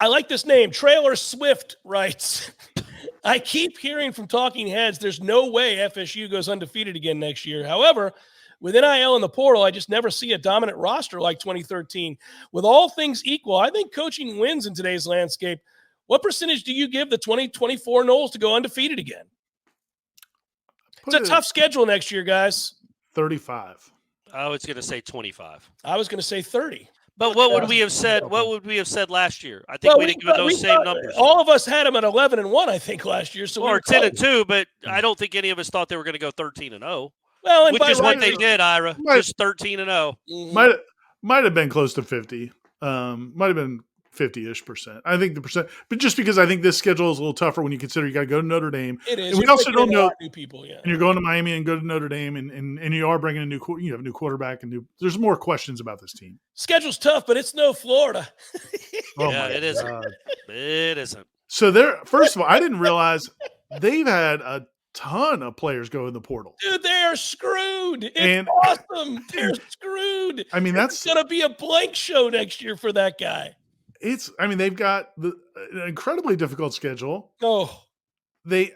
I like this name. Trailer Swift writes, I keep hearing from talking heads there's no way FSU goes undefeated again next year. However, with NIL in the portal, I just never see a dominant roster like 2013. With all things equal, I think coaching wins in today's landscape. What percentage do you give the 2024 Noles to go undefeated again? It's a tough schedule next year, guys. 35. I was going to say 25. I was going to say 30. But what would we have said? What would we have said last year? I think we didn't give those same numbers. All of us had them at 11-1, I think, last year. So or 10-2, but I don't think any of us thought they were going to go 13-0. Well, which is what they did, Ira. Just 13-0. Might have been close to 50. Might have been 50-ish%. I think the percent, but just because I think this schedule is a little tougher when you consider you got to go to Notre Dame. It is. And we also don't know new people. Yeah. And you're going to Miami and go to Notre Dame, and you are bringing you have a new quarterback, and there's more questions about this team. Schedule's tough, but it's no Florida. Yeah, it isn't. It isn't. So first of all, I didn't realize they've had a ton of players go in the portal. Dude, they're screwed. It's awesome. They're screwed. I mean, it's going to be a blank show next year for that guy. They've got an incredibly difficult schedule. Oh, I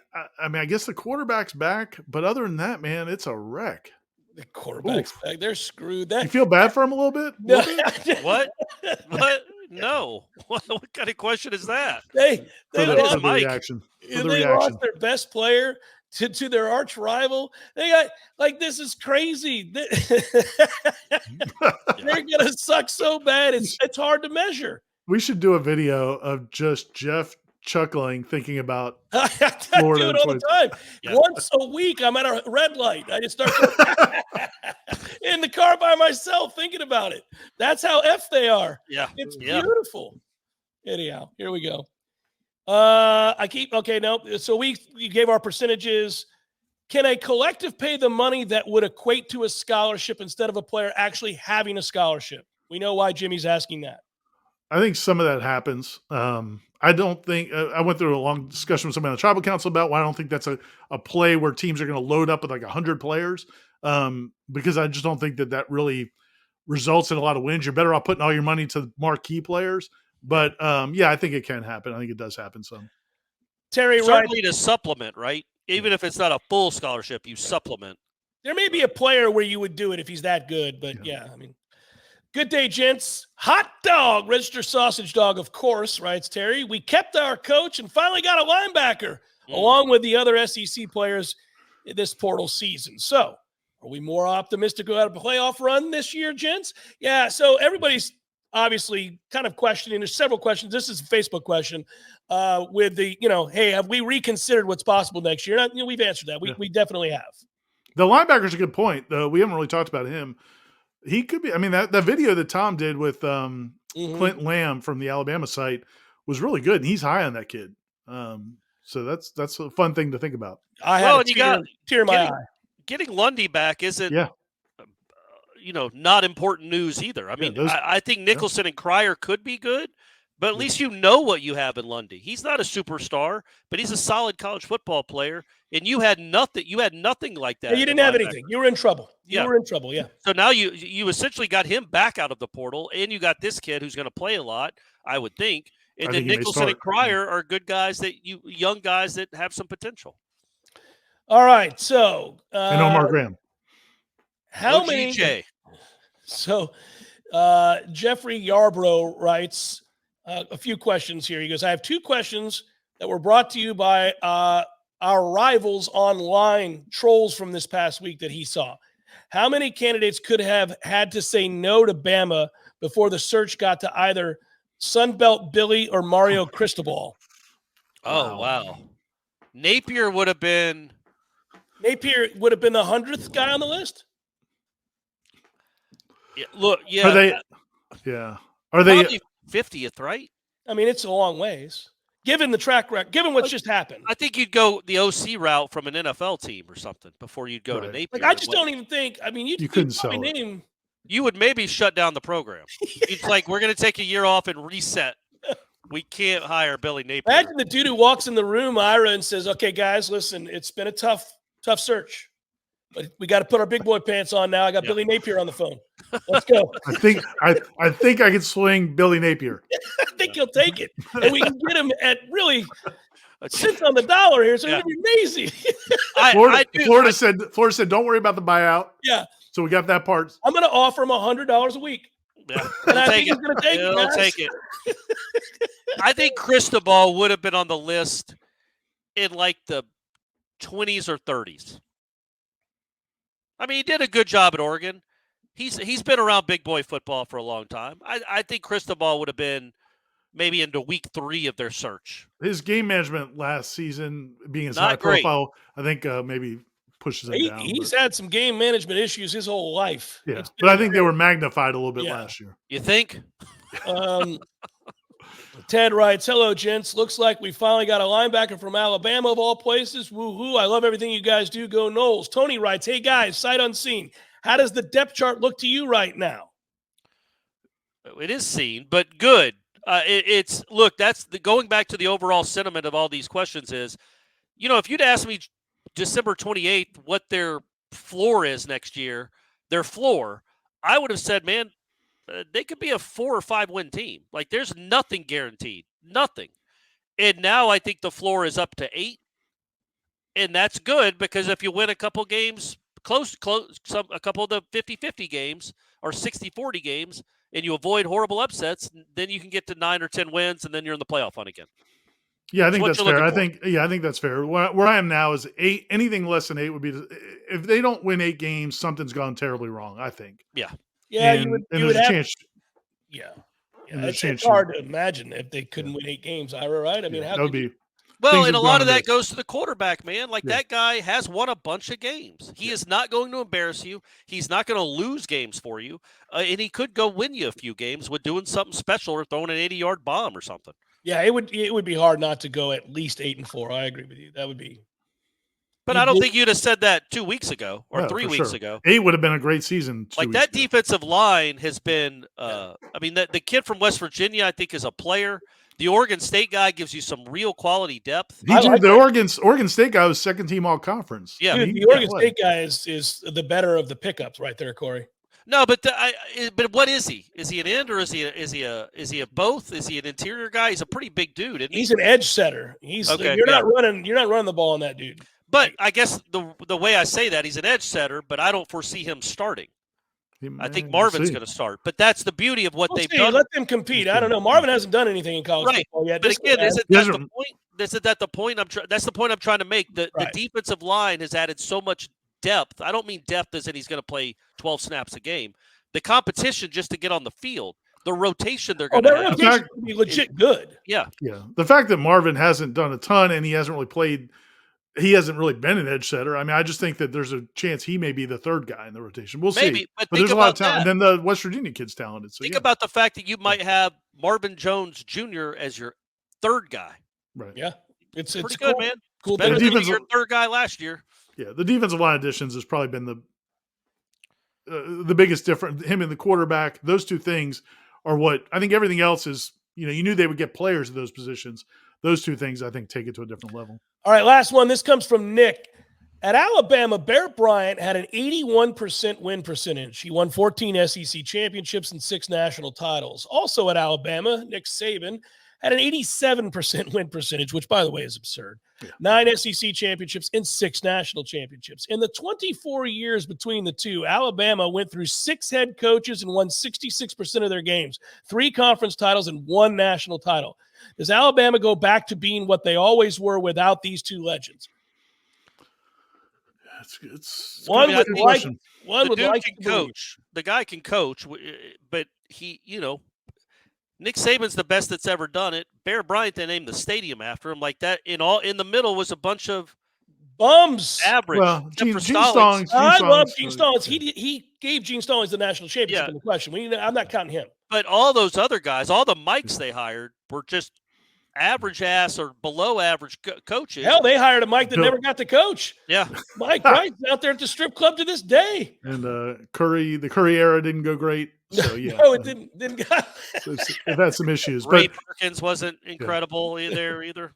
guess the quarterback's back, but other than that, man, it's a wreck. The quarterback's back. They're screwed. You feel bad for him a little bit? No. What? What? No. What kind of question is that? They lost the reaction. Lost their best player to their arch rival. They got this is crazy. They're gonna suck so bad. It's hard to measure. We should do a video of just Jeff chuckling, thinking about Florida. I do it all the time. Yeah. Once a week, I'm at a red light. I just start in the car by myself thinking about it. That's how they are. Yeah. It's beautiful. Anyhow, here we go. So we gave our percentages. Can a collective pay the money that would equate to a scholarship instead of a player actually having a scholarship? We know why Jimmy's asking that. I think some of that happens. I don't think I went through a long discussion with somebody on the tribal council about why I don't think that's a play where teams are going to load up with like 100 players because I just don't think that really results in a lot of wins. You're better off putting all your money to marquee players. But, I think it can happen. I think it does happen some. Terry, certainly to supplement, right? Even if it's not a full scholarship, you supplement. There may be a player where you would do it if he's that good, but good day, gents. Hot dog, register sausage dog, of course, writes Terry. We kept our coach and finally got a linebacker along with the other SEC players this portal season. So are we more optimistic about a playoff run this year, gents? Yeah, so everybody's obviously kind of questioning. There's several questions. This is a Facebook question with the, hey, have we reconsidered what's possible next year? We've answered that. We definitely have. The linebacker's a good point, though. We haven't really talked about him. He could be. I mean, that video that Tom did with Clint Lamb from the Alabama site was really good, and he's high on that kid. So that's a fun thing to think about. I had a tear in my eye. Getting Lundy back isn't, not important news either. I mean, I think Nicholson and Cryer could be good, but at least you know what you have in Lundy. He's not a superstar, but he's a solid college football player. And you had nothing. You had nothing like that. You didn't have anything. You were in trouble. You were in trouble. Yeah. So now you essentially got him back out of the portal, and you got this kid who's going to play a lot, I would think. And then Nicholson and Cryer are good guys young guys that have some potential. All right. So and Omar Graham. How many? So Jeffrey Yarbrough writes a few questions here. He goes, I have two questions that were brought to you by our rivals online trolls from this past week that he saw. How many candidates could have had to say no to Bama before the search got to either Sunbelt Billy or Mario Cristobal? Oh, wow. Napier would have been the 100th guy on the list? Yeah, look, Are they? Are they 50th, right? I mean, it's a long ways. Given the track record, given what's just happened. I think you'd go the OC route from an NFL team or something before you'd go to Napier. I just don't even think. I mean, you couldn't sell it. You would maybe shut down the program. It's like, we're going to take a year off and reset. We can't hire Billy Napier. Imagine the dude who walks in the room, Ira, and says, okay, guys, listen, it's been a tough search. But we got to put our big boy pants on now. I got Yeah. Billy Napier on the phone. Let's go. I think I can swing Billy Napier. I think he'll take it. And we can get him at really cents on the dollar here. So it'll be amazing. Florida said, don't worry about the buyout. Yeah. So we got that part. I'm going to offer him $100 a week. Yeah. And I think he's going to take it. He'll take it. I think Cristobal would have been on the list in like the 20s or 30s. I mean, he did a good job at Oregon. He's been around big boy football for a long time. I think Cristobal would have been maybe into week 3 of their search. His game management last season, being as Not high great. profile, I think maybe pushes him down. He's had some game management issues his whole life. Yeah, but I think they were magnified a little bit last year. You think? Ted writes, hello, gents. Looks like we finally got a linebacker from Alabama of all places. Woo-hoo. I love everything you guys do. Go Noles. Tony writes, hey, guys, sight unseen. How does the depth chart look to you right now? It is seen, but good. Look, that's going back to the overall sentiment of all these questions is, if you'd asked me December 28th what their floor is next year, their floor, I would have said, man, they could be a 4 or 5 win team. Like there's nothing guaranteed, nothing. And now I think the floor is up to 8. And that's good because if you win a couple games, a couple of the 50-50 games or 60-40 games, and you avoid horrible upsets, then you can get to 9 or 10 wins, and then you're in the playoff hunt again. Yeah, I think that's fair. I think that's fair. Where I am now is 8. Anything less than 8 would be if they don't win 8 games, something's gone terribly wrong. I think. Yeah. Yeah, you would have a chance. Yeah, it's hard to imagine if they couldn't win 8 games, Ira. Right? I mean, how that would be? Well, and a lot of that goes to the quarterback, man. Like that guy has won a bunch of games. He is not going to embarrass you. He's not going to lose games for you. And he could go win you a few games with doing something special or throwing an 80-yard bomb or something. Yeah, it would be hard not to go at least 8-4. I agree with you. That would be. But I don't think you'd have said that 2 weeks ago or 3 weeks ago. 8 would have been a great season. Like that defensive line has been. I mean, the kid from West Virginia, I think, is a player. The Oregon State guy gives you some real quality depth. The Oregon State guy was second team all conference. Yeah, the Oregon State guy is the better of the pickups right there, Corey. No, but what is he? Is he an end or is he a both? Is he an interior guy? He's a pretty big dude. Isn't he? He's an edge setter. You're not running the ball on that dude. But I guess the way I say that, he's an edge setter, but I don't foresee him starting. I think Marvin's going to start, but that's the beauty of what they've done. Let them compete. I don't know. Marvin hasn't done anything in college football yet. But again, isn't that the point? That's the point I'm trying to make. The defensive line has added so much depth. I don't mean depth as in he's going to play 12 snaps a game. The competition just to get on the field, the rotation they're going to have be legit good. Yeah. The fact that Marvin hasn't done a ton and he hasn't really been an edge setter. I mean, I just think that there's a chance he may be the third guy in the rotation. We'll see. But there's a lot of talent. And then the West Virginia kid's talented. So think about the fact that you might have Marvin Jones Jr. as your third guy. Right. Yeah. It's pretty cool. Good, man. Cool. Better than your third guy last year. Yeah. The defensive line additions has probably been the biggest difference. Him and the quarterback, those two things are what I think everything else is, you knew they would get players at those positions. Those two things, I think, take it to a different level. All right, last one. This comes from Nick. At Alabama, Bear Bryant had an 81% win percentage. He won 14 SEC championships and 6 national titles. Also at Alabama, Nick Saban had an 87% win percentage, which, by the way, is absurd. 9 SEC championships and 6 national championships. In the 24 years between the two, Alabama went through 6 head coaches and won 66% of their games, 3 conference titles and 1 national title. Does Alabama go back to being what they always were without these 2 legends? One would like to coach. The guy can coach, but he, Nick Saban's the best that's ever done it. Bear Bryant, they named the stadium after him. Like that. In the middle was a bunch of bums. Average. Well, Gene Stallings. I love Gene Stallings. He gave Gene Stallings the national championship in the question. I'm not counting him. But all those other guys, all the Mikes they hired were just average ass or below average coaches. Hell, they hired a Mike that never got to coach. Yeah. Mike Wright's out there at the strip club to this day. And the Curry era didn't go great. So yeah. No, it didn't They've had some issues. Ray Perkins wasn't incredible either.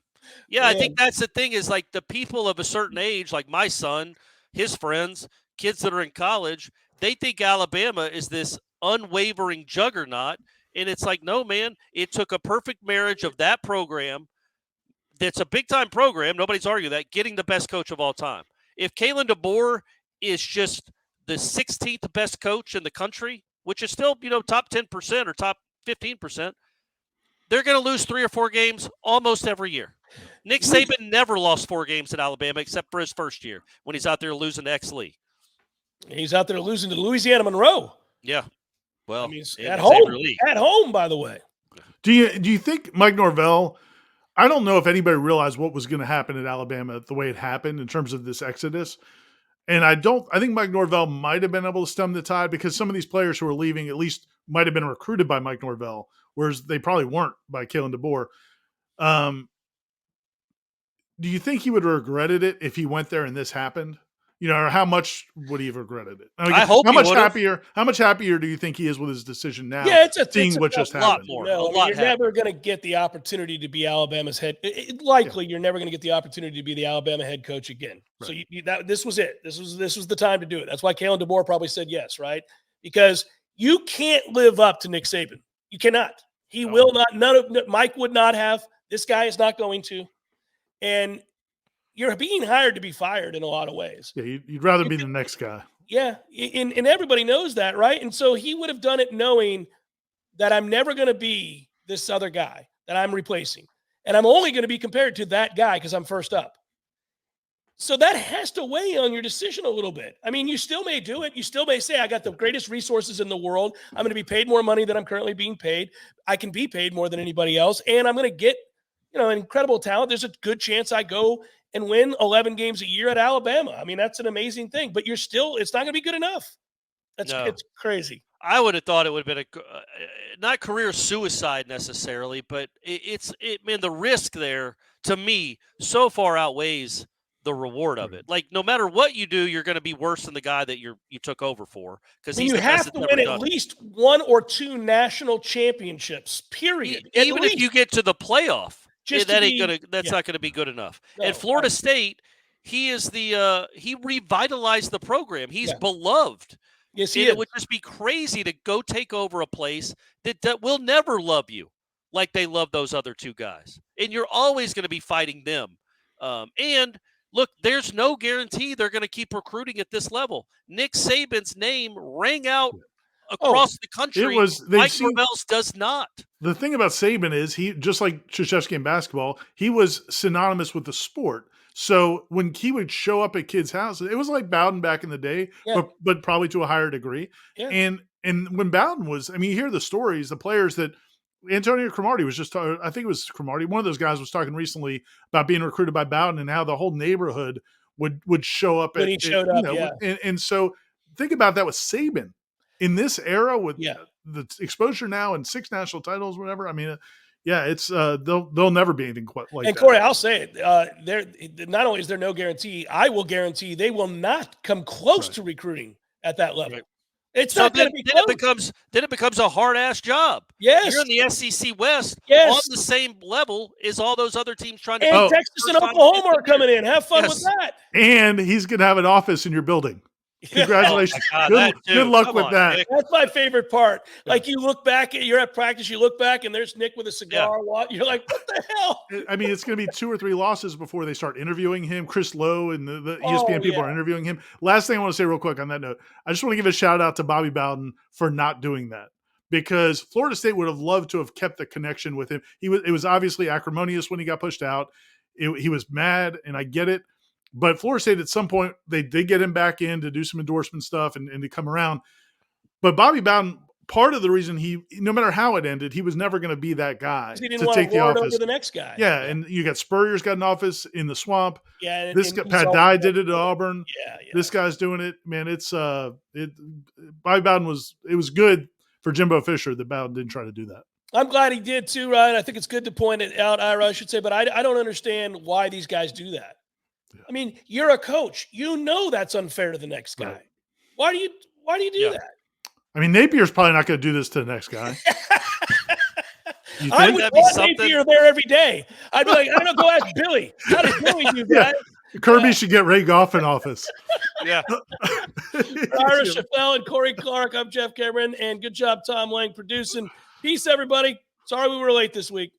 Yeah, I think that's the thing is like the people of a certain age, like my son, his friends, kids that are in college, they think Alabama is this unwavering juggernaut. And it's like, no, man, it took a perfect marriage of that program. That's a big-time program. Nobody's arguing that, getting the best coach of all time. If Kalen DeBoer is just the 16th best coach in the country, which is still, top 10% or top 15%, they're going to lose 3 or 4 games almost every year. Nick Saban never lost 4 games at Alabama except for his first year when he's out there losing to X-Lee. He's out there losing to Louisiana Monroe. Yeah. Well, at home. At home, by the way. Do you think Mike Norvell, I don't know if anybody realized what was going to happen at Alabama the way it happened in terms of this exodus. And I think Mike Norvell might have been able to stem the tide because some of these players who are leaving at least might have been recruited by Mike Norvell, whereas they probably weren't by Kalen DeBoer. Do you think he would have regretted it if he went there and this happened? Or how much would he have regretted it? I hope how much happier do you think he is with his decision now? Yeah, seeing what just happened. You're never going to get the opportunity to be Alabama's head. You're never going to get the opportunity to be the Alabama head coach again. Right. So this was it. This was the time to do it. That's why Kalen DeBoer probably said yes, right? Because you can't live up to Nick Saban. You cannot. He will not. Mike would not have. This guy is not going to. And you're being hired to be fired in a lot of ways. Yeah, you'd rather be the next guy. Yeah, and everybody knows that, right? And so he would have done it knowing that I'm never going to be this other guy that I'm replacing. And I'm only going to be compared to that guy because I'm first up. So that has to weigh on your decision a little bit. I mean, you still may do it. You still may say, I got the greatest resources in the world. I'm going to be paid more money than I'm currently being paid. I can be paid more than anybody else. And I'm going to get, an incredible talent. There's a good chance I go and win 11 games a year at Alabama. I mean, that's an amazing thing, but it's not going to be good enough. It's crazy. I would have thought it would have been not career suicide necessarily, but the risk there to me so far outweighs the reward of it. Like no matter what you do, you're going to be worse than the guy that you took over for because you have to win at least 1 or 2 national championships. Period. Even if you get to the playoff. That's not going to be good enough. No, and Florida State, he revitalized the program. He's beloved. Yes, he is. It would just be crazy to go take over a place that will never love you like they love those other 2 guys. And you're always going to be fighting them. And look, there's no guarantee they're going to keep recruiting at this level. Nick Saban's name rang out across the country. Mike Norvell's does not. The thing about Saban is he, just like Krzyzewski in basketball, he was synonymous with the sport. So when he would show up at kids' houses, it was like Bowden back in the day, but probably to a higher degree. Yeah. And when Bowden was, you hear the stories, the players that Antonio Cromartie was just talking, I think it was Cromartie, one of those guys was talking recently about being recruited by Bowden and how the whole neighborhood would show up. When he showed up, and so think about that with Saban. In this era with the exposure now and 6 national titles, whatever. It's they'll never be anything quite like that. And Corey, I'll say it. There not only is there no guarantee, I will guarantee they will not come close to recruiting at that level. Right. It's not going to be close. Then it becomes a hard ass job. Yes, you're in the SEC West on the same level as all those other teams trying to. And Texas and Oklahoma are coming in. Have fun with that. And he's going to have an office in your building. Congratulations. Good luck with that. Nick. That's my favorite part. Like you look back, you're at practice, you look back and there's Nick with a cigar. You're like, what the hell? It's going to be 2 or 3 losses before they start interviewing him. Chris Lowe and the ESPN people are interviewing him. Last thing I want to say real quick on that note, I just want to give a shout out to Bobby Bowden for not doing that because Florida State would have loved to have kept the connection with him. It was obviously acrimonious when he got pushed out. He was mad and I get it. But Florida State, at some point, they did get him back in to do some endorsement stuff and to come around. But Bobby Bowden, part of the reason no matter how it ended, he was never going to be that guy to take the office over the next guy. Yeah, and you got Spurrier's got an office in the swamp. Yeah, Pat Dye did it at Auburn. Yeah. This guy's doing it. Man, Bobby Bowden it was good for Jimbo Fisher that Bowden didn't try to do that. I'm glad he did too, Ryan. I think it's good to point it out, Ira, I should say, but I don't understand why these guys do that. Yeah. You're a coach. You know that's unfair to the next guy. Right. Why do you do that? Napier's probably not going to do this to the next guy. I would want Napier there every day. I'd be like, I don't know, go ask Billy. How does Billy do that? Kirby should get Ray Goff in office. Yeah. Ira Chappelle and Corey Clark. I'm Jeff Cameron, and good job, Tom Lang, producing. Peace, everybody. Sorry we were late this week.